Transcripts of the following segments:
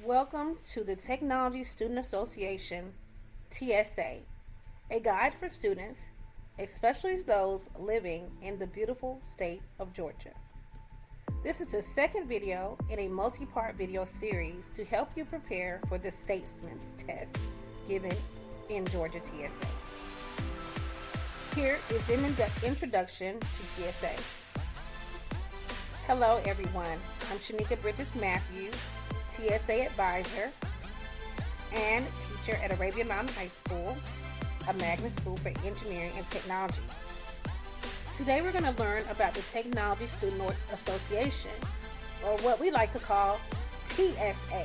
Welcome to the Technology Student Association, TSA, a guide for students, especially those living in the beautiful state of Georgia. This is the second video in a multi-part video series to help you prepare for the Statesman test given in Georgia TSA. Here is an introduction to TSA. Hello everyone, I'm Shanika Bridges Matthews, TSA advisor and teacher at Arabian Mountain High School, a magnet school for engineering and technology. Today we're going to learn about the Technology Student Association, or what we like to call TSA.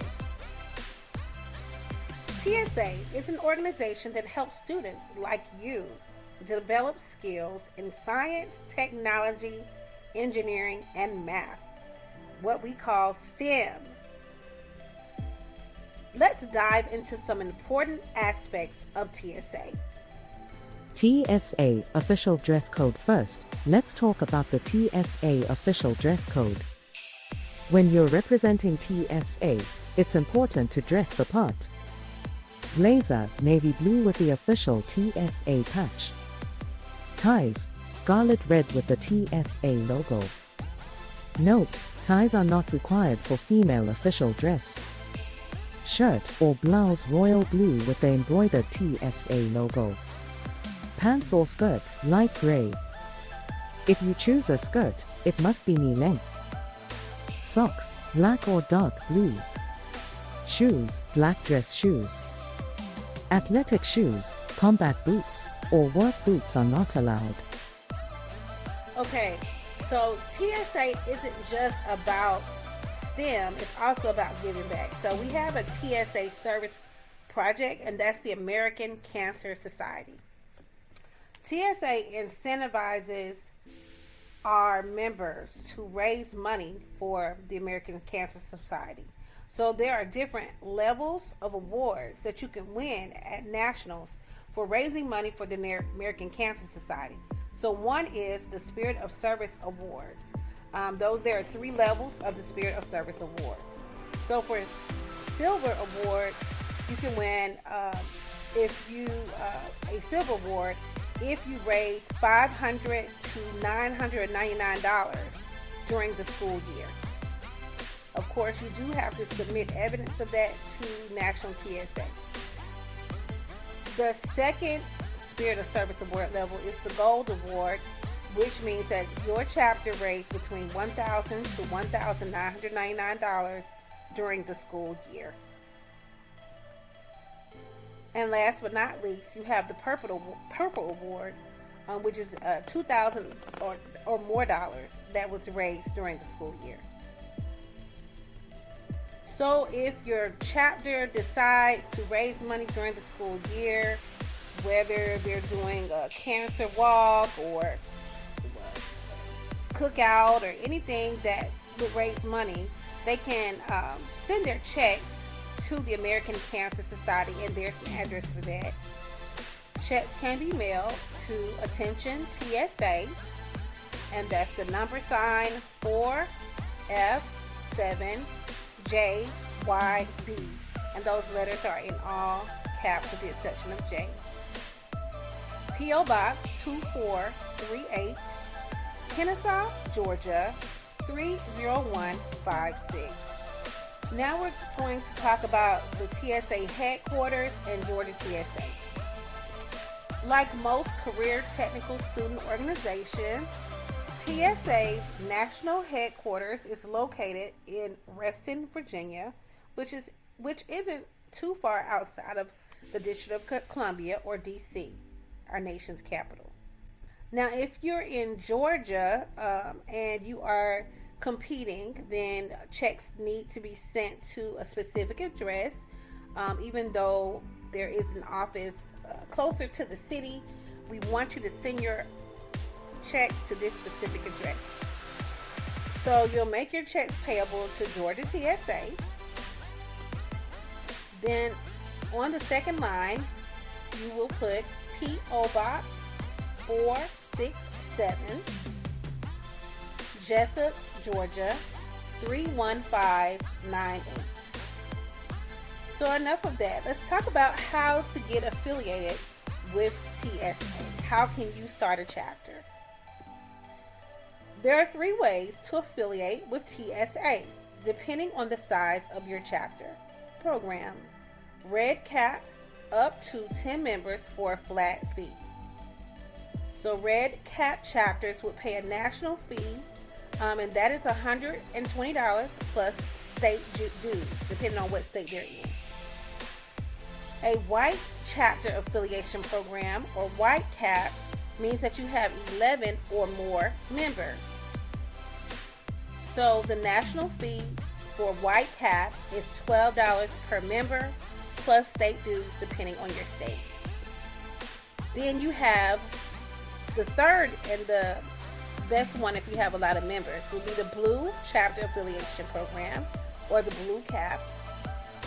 TSA is an organization that helps students like you develop skills in science, technology, engineering, and math, what we call STEM. Let's dive into some important aspects of TSA. TSA official dress code first. Let's talk about the TSA official dress code. When you're representing TSA, it's important to dress the part. Blazer, navy blue with the official TSA patch. Ties, scarlet red with the TSA logo. Note, ties are not required for female official dress. Shirt or blouse royal blue with the embroidered TSA logo. Pants or skirt, light gray. If you choose a skirt, it must be knee length. Socks, black or dark blue. Shoes, black dress shoes. Athletic shoes, combat boots, or work boots are not allowed. Okay, so TSA isn't just about STEM, it's also about giving back. So we have a TSA service project, and that's the American Cancer Society. TSA incentivizes our members to raise money for the American Cancer Society. So there are different levels of awards that you can win at nationals for raising money for the American Cancer Society. So one is the Spirit of Service Awards. There are 3 levels of the Spirit of Service Award. So for Silver Award, you can win a Silver Award if you raise $500 to $999 during the school year. Of course, you do have to submit evidence of that to National TSA. The second Spirit of Service Award level is the Gold Award, which means that your chapter raised between $1,000 to $1,999 during the school year. And last but not least, you have the Purple Award, which is $2,000 or more dollars that was raised during the school year. So if your chapter decides to raise money during the school year, whether they're doing a cancer walk or cookout or anything that would raise money, they can send their checks to the American Cancer Society, and there's an address for that. Checks can be mailed to Attention TSA, and that's the number sign 4F7JYB, and those letters are in all caps with the exception of J. P.O. Box 2438, Kennesaw, Georgia 30156. Now we're going to talk about the TSA headquarters and Georgia TSA. Like most career technical student organizations, TSA's national headquarters is located in Reston, Virginia, which isn't too far outside of the District of Columbia, or DC, our nation's capital. Now, if you're in Georgia and you are competing, then checks need to be sent to a specific address. Even though there is an office closer to the city, we want you to send your checks to this specific address. So you'll make your checks payable to Georgia TSA. Then on the second line, you will put P.O. Box 467, Jessup, Georgia 31598. So enough of that. Let's talk about how to get affiliated with TSA. How can you start a chapter? There are 3 ways to affiliate with TSA, depending on the size of your chapter program. Red Cap, up to 10 members for a flat fee. So Red Cap chapters would pay a national fee, and that is $120 plus state dues, depending on what state they're in. A white chapter affiliation program, or white cap, means that you have 11 or more members. So the national fee for white cap is $12 per member plus state dues depending on your state. Then you have the third and the best one, if you have a lot of members, will be the blue chapter affiliation program, or the blue cap.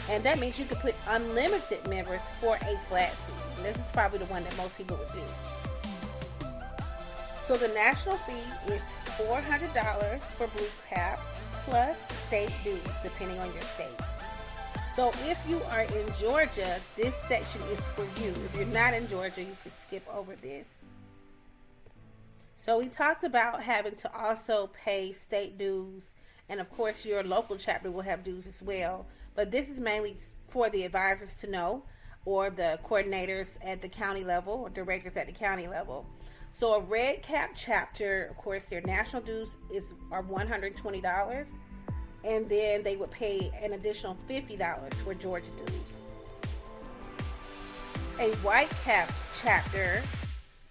And that means you can put unlimited members for a flat fee. And this is probably the one that most people would do. So the national fee is $400 for blue cap plus state dues depending on your state. So if you are in Georgia, this section is for you. If you're not in Georgia, you can skip over this. So we talked about having to also pay state dues, and of course your local chapter will have dues as well. But this is mainly for the advisors to know, or the coordinators at the county level, or directors at the county level. So a red cap chapter, of course, their national dues are $120, and then they would pay an additional $50 for Georgia dues. A white cap chapter,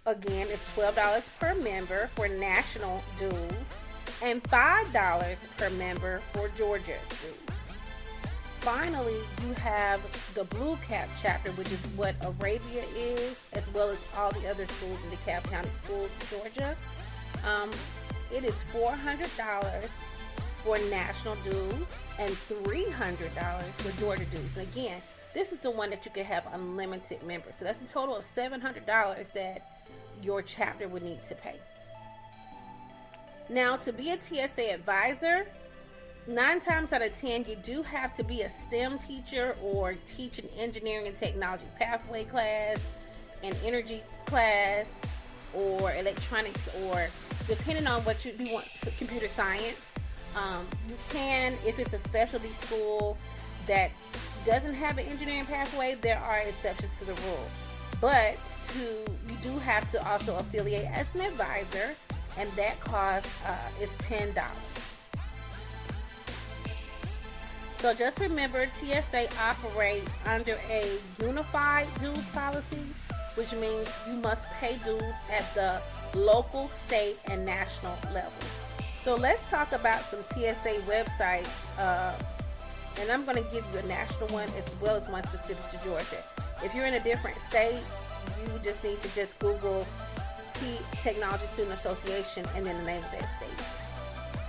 again, is $12 per member for national dues, and $5 per member for Georgia dues. Finally, you have the blue cap chapter, which is what Arabia is, as well as all the other schools in DeKalb County Schools, Georgia. It is $400 for national dues and $300 for Georgia dues. And again, this is the one that you can have unlimited members. So that's a total of $700 that your chapter would need to pay. Now, to be a TSA advisor, 9 times out of 10, you do have to be a STEM teacher or teach an engineering and technology pathway class, an energy class, or electronics, or depending on what you want, computer science. You can, if it's a specialty school that doesn't have an engineering pathway, there are exceptions to the rule. But you do have to also affiliate as an advisor, and that cost is $10. So just remember, TSA operates under a unified dues policy, which means you must pay dues at the local, state, and national level. So let's talk about some TSA websites, and I'm going to give you a national one as well as one specific to Georgia. If you're in a different state, you just need to just Google Technology Student Association and then the name of that state.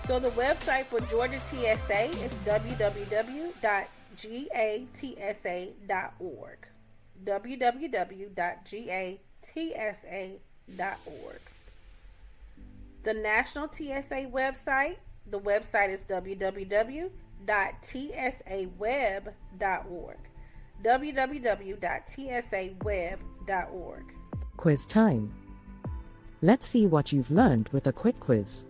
So the website for Georgia TSA is www.gatsa.org. www.gatsa.org. The National TSA website, the website is www.tsaweb.org. www.tsaweb.org. Quiz time. Let's see what you've learned with a quick quiz.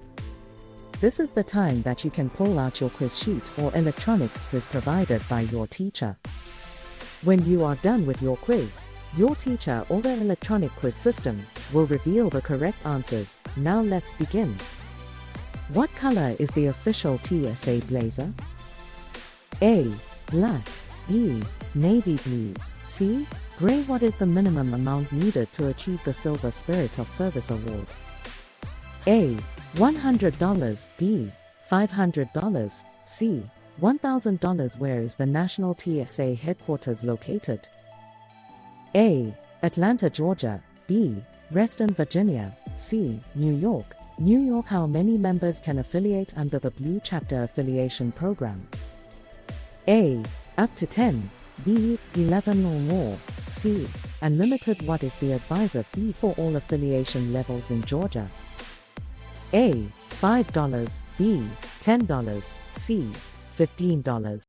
This is the time that you can pull out your quiz sheet or electronic quiz provided by your teacher. When you are done with your quiz, your teacher or the electronic quiz system will reveal the correct answers. Now let's begin. What color is the official TSA blazer? A. Black. B. Navy blue. C. Gray. What is the minimum amount needed to achieve the Silver Spirit of Service Award? A. $100. B. $500. C. $1,000. Where is the National TSA headquarters located? A. Atlanta, Georgia. B. Reston, Virginia. C. New York. New York. How many members can affiliate under the Blue Chapter Affiliation Program? A. Up to 10. B. 11 or more. C. Unlimited. What is the advisor fee for all affiliation levels in Georgia? A. $5. B. $10. C. $15.